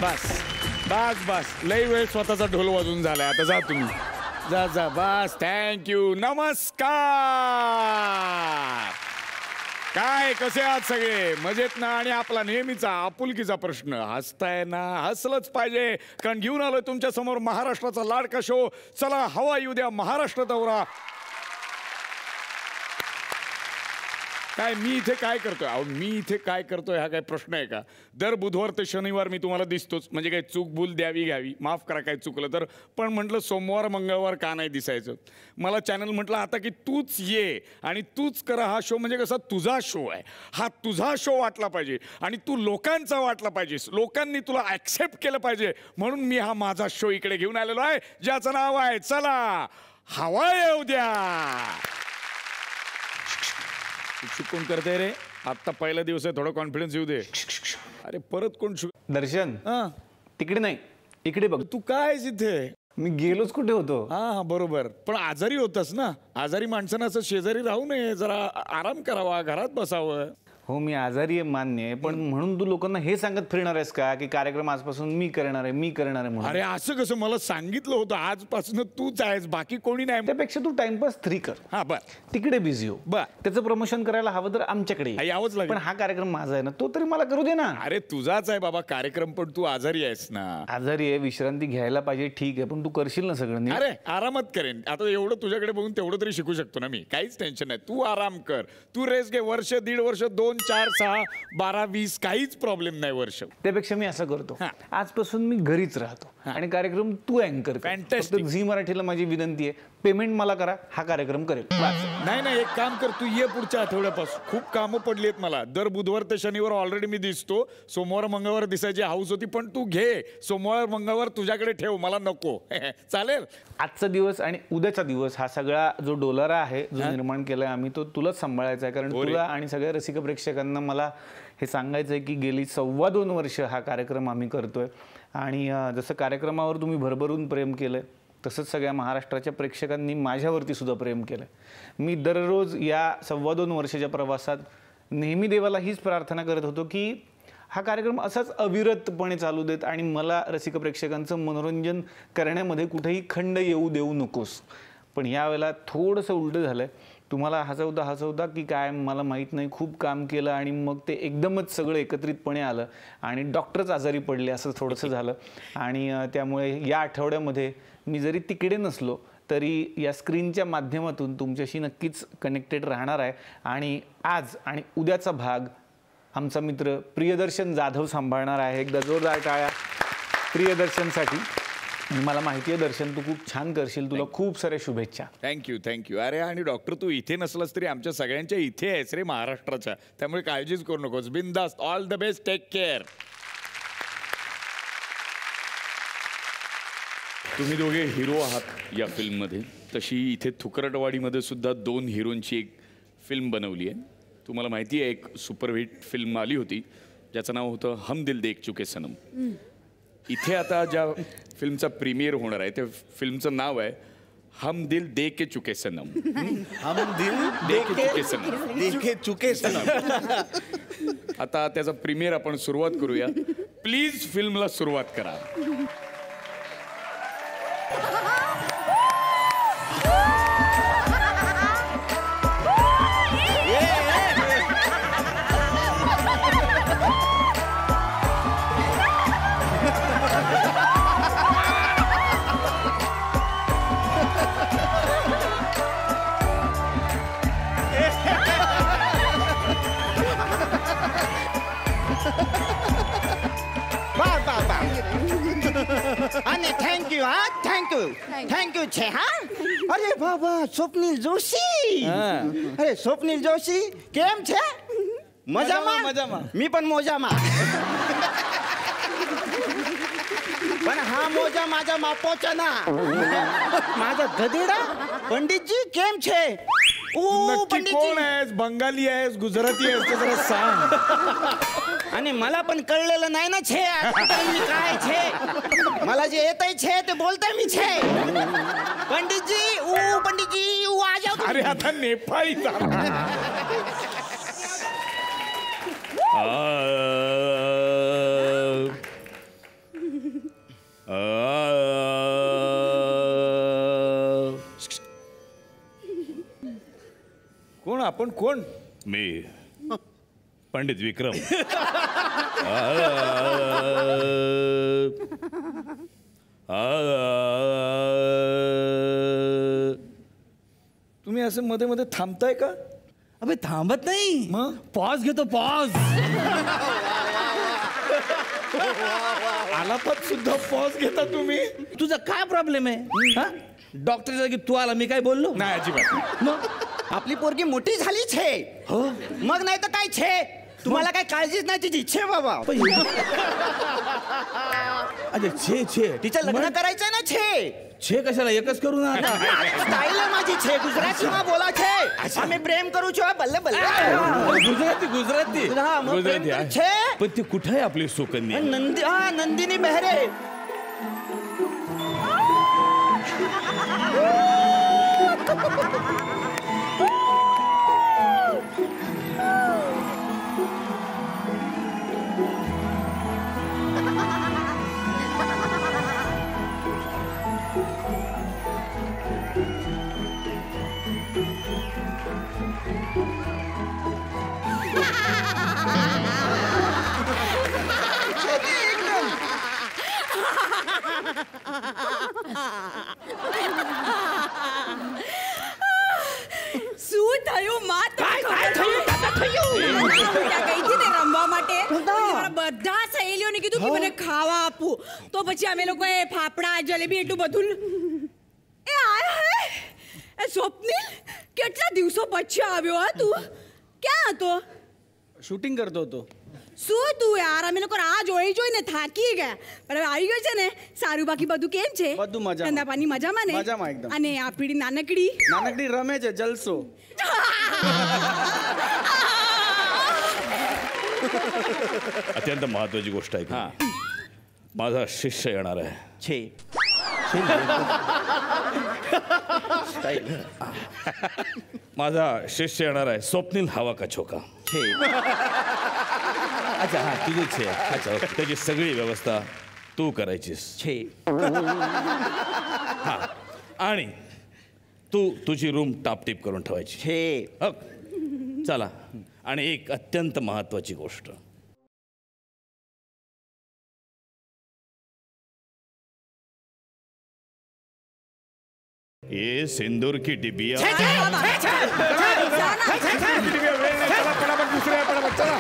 बस बस बस लई वेळ स्वतःचा ढोल वाजून झालाय. आता जा तुम्ही, जा जा बस. थँक्यू. नमस्कार. काय कसे आहात सगळे? मजेत ना? आणि आपला नेहमीचा आपुलकीचा प्रश्न, हसताय ना? हसलंच पाहिजे, कारण घेऊन आलोय तुमच्या समोर महाराष्ट्राचा लाडका शो. चला हवा येऊ द्या महाराष्ट्र दौरा. काय मी इथे काय करतोय? अहो मी इथे काय करतोय हा काय प्रश्न आहे का? दर बुधवार ते शनिवार मी तुम्हाला दिसतोच, म्हणजे काय चूक भूल द्यावी घ्यावी, माफ करा काय चुकलं तर. पण म्हटलं सोमवार मंगळवार का नाही दिसायचं? मला चॅनल म्हटलं आता की तूच ये आणि तूच करा हा शो, म्हणजे कसा तुझा शो आहे हा, तुझा शो वाटला पाहिजे आणि तू लोकांचा वाटला पाहिजेस, लोकांनी तुला ॲक्सेप्ट केलं पाहिजे. म्हणून मी हा माझा शो इकडे घेऊन आलेलो आहे, ज्याचं नाव आहे चला हवा येऊ द्या. कोण करते रे? आता पहिला दिवस आहे, थोडा कॉन्फिडन्स येऊ दे. अरे परत कोण? दर्शन, तिकडे नाही इकडे बघ. तू काय इथे? मी गेलोच कुठे होतो? हा बरोबर, पण आजारी होतास ना. आजारी माणसानं असं शेजारी राहू नये, जरा आराम करावा, घरात बसावं. हो मी आजारी आहे मान्य आहे, पण म्हणून तू लोकांना हे सांगत फिरणार आहेस का की कार्यक्रम आजपासून मी करणार आहे म्हणून? अरे असं कसं? मला सांगितलं होतं आजपासून तूच आहेस, बाकी कोणी नाही. त्यापेक्षा तू टाइमपास 3 कर. हा बर, तिकडे बिझी हो. बर, त्याचं प्रमोशन करायला हवं तर आमच्याकडे यावंच लागेल. पण हा कार्यक्रम माझा आहे ना, तो तरी मला करू दे ना. अरे तुझाच आहे बाबा कार्यक्रम, पण तू आजारी आहेस ना. आजारी आहे, विश्रांती घ्यायला पाहिजे, ठीक आहे, पण तू करशील ना सगळं? अरे आरामात करेन. आता एवढं तुझ्याकडे बघून तेवढं तरी शिकू शकतो ना मी, काहीच टेन्शन नाही. तू आराम कर, तू रेस्ट घे. वर्ष, 1.5 वर्ष, 2, 4, 6, 12, 20 काहीच प्रॉब्लेम नाही. वर्ष त्यापेक्षा मी असं करतो, आजपासून मी घरीच राहतो आणि कार्यक्रम तू अँकर कर. फॅन्टॅस्टिक. झी मराठीला माझी विनंती आहे, पेमेंट मला करा, हा कार्यक्रम करेल. नाही एक काम कर, तू ये पुढच्या आठवड्यापासून. खूप कामं पडली आहेत मला. दर बुधवार ते शनिवार ऑलरेडी मी दिसतो. सोमवार मंगळवार दिसायची हाऊस होती, पण तू घे. सोमवार मंगळवार तुझ्याकडे ठेव, मला नको. चालेल? आजचा दिवस आणि उद्याचा दिवस हा सगळा जो डोलारा आहे, जो निर्माण केलाय आम्ही, तो तुलाच सांभाळायचा आहे. कारण तुला आणि सगळ्या रसिक प्रेक्षकांना मला हे सांगायचं आहे की गेली 2.25 वर्ष हा कार्यक्रम आम्ही करतोय. आणि जसं कार्यक्रमावर तुम्ही भरभरून प्रेम केलंय, तसंच सगळ्या महाराष्ट्राच्या प्रेक्षकांनी माझ्यावरती सुद्धा प्रेम केलं. मी दररोज या 2.25 वर्षाच्या प्रवासात नेहमी देवाला हीच प्रार्थना करत होतो की हा कार्यक्रम असाच अविरतपणे चालू देत आणि मला रसिक प्रेक्षकांचं मनोरंजन करण्यामध्ये कुठेही खंड येऊ देऊ नकोस. पण यावेळेला थोडंसं उलटं झालं आहे. तुम्हाला हसवता की काय मला माहीत नाही, खूप काम केलं आणि मग ते एकदमच सगळं एकत्रितपणे आलं आणि डॉक्टरच आजारी पडले, असं थोडंसं झालं. आणि त्यामुळे या आठवड्यामध्ये मी जरी तिकडे नसलो तरी या स्क्रीनच्या माध्यमातून तुमच्याशी नक्कीच कनेक्टेड राहणार आहे. आणि आज आणि उद्याचा भाग आमचा मित्र प्रियदर्शन जाधव सांभाळणार आहे. एकदा जोरदार टाळ्या प्रियदर्शनसाठी. मला माहिती आहे दर्शन, तू खूप छान करशील, तुला खूप साऱ्या शुभेच्छा. थँक्यू. अरे आणि डॉक्टर, तू इथे नसलास तरी आमच्या सगळ्यांच्या इथे आहेस रे, महाराष्ट्राच्या. त्यामुळे काळजीच करू नकोस. बिनधास्त. All the best. Take care. तुम्ही दोघे हिरो आहात या फिल्ममध्ये. तशी इथे थुकरटवाडीमध्ये सुद्धा 2 हिरोंची एक फिल्म बनवली आहे. तुम्हाला माहिती आहे एक सुपरहिट फिल्म आली होती ज्याचं नाव होतं हम दिल देख चुके सनम. इथे आता ज्या फिल्मचा प्रीमियर होणार आहे त्या फिल्मचं नाव आहे हम दिल दे के चुके सनम. हम दिल दे के चुके सनम. देखे चुके सनम. आता त्याचा प्रीमियर आपण सुरुवात करूया. प्लीज फिल्मला सुरुवात करा. અને થેન્ક યુ છે. હા, અરે બાબા, સ્વપ્નિલ જોશી. અરે સ્વપ્નિલ જોશી કેમ છે? મજામાં. मी पण મોજામાં. पण हा मोजा माझ्या मापोचा ना. माझा गधेडा पंडितजी केम छे? नक्की कोण आहेस? बंगाली आहेस, गुजराती आहेस, ते जरा सांग. आणि मला पण कळलेलं नाही ना छे मी काय छे. मला जे येतंय छे ते बोलतोय मी छे. पंडितजी ऊ आ जाओ. अरे आता नेपाळी कोण आपण कोण? मी पंडित विक्रम. तुम्ही असं मध्ये मध्ये थांबताय का? अबे थांबत नाही, मग? पॉज घेतो, पॉज. आलापात सुद्धा पॉज घेता तुम्ही? तुझा काय प्रॉब्लेम आहे हा? डॉक्टर जागी तू आला, मी काय बोललो? नाही अजिबात. मग आपली पोरगी मोठी झाली छे. हो, मग नाही तर काय छे. तुम्हाला काय काळजीच नाही तिची. छे बाबा, अरे छे छे तिचं लग्न करायचंय ना. छे छे कशाला, एकच करू ना आता. स्टाईल आहे माझी. छे गुजराती मा बोला. छे आम्ही प्रेम करू छो. बल्ले बल्ले. गुजराती गुजराती हा, मग प्रेम गुजराती करू. आहे. छे पण ती कुठे आहे आपली सुकन्या? नंदिनी बेहरे. શું થયું માં? ગઈ હતી ને રમવા માટે. મારા બધા સહેલીઓને કીધું કે મને ખાવા આપું, તો પછી અમે લોકોએ ફાફડા જલેબી એટલું બધું એ આયા હે. એ સ્વપ્નિલ, કેટલા દિવસો પછી આવ્યો હા તું? ક્યાં હતો? શૂટિંગ કરતો હતો. શું તું યાર, અમે લોકો રાહ જોઈને થાકી ગયા, પણ હવે આવી ગયો છે ને. સારું, બાકી બધું કેમ છે? બધું મજામાં. ધંધાપાની મજામાં ને? મજામાં એકદમ. અને આપણી નાનકડી નાનકડી રમે છે, જલસો. अत्यंत महत्वाची गोष्ट आहे. माझा शिष्य येणार आहे. छे माझा शिष्य येणार आहे, स्वप्नील हवा का छोका. छे. अच्छा हा, तुझीच आहे. अच्छा, त्याची सगळी व्यवस्था तू करायचीस. छे. हा, आणि तू तुझी रूम टापटीप करून ठेवायची. छे. हो. चला, आणि एक अत्यंत महत्वाची गोष्ट. ये सिंदूर की डिबिया. वेळ नाही, चला पटापट दुसऱ्या, पटापट चला.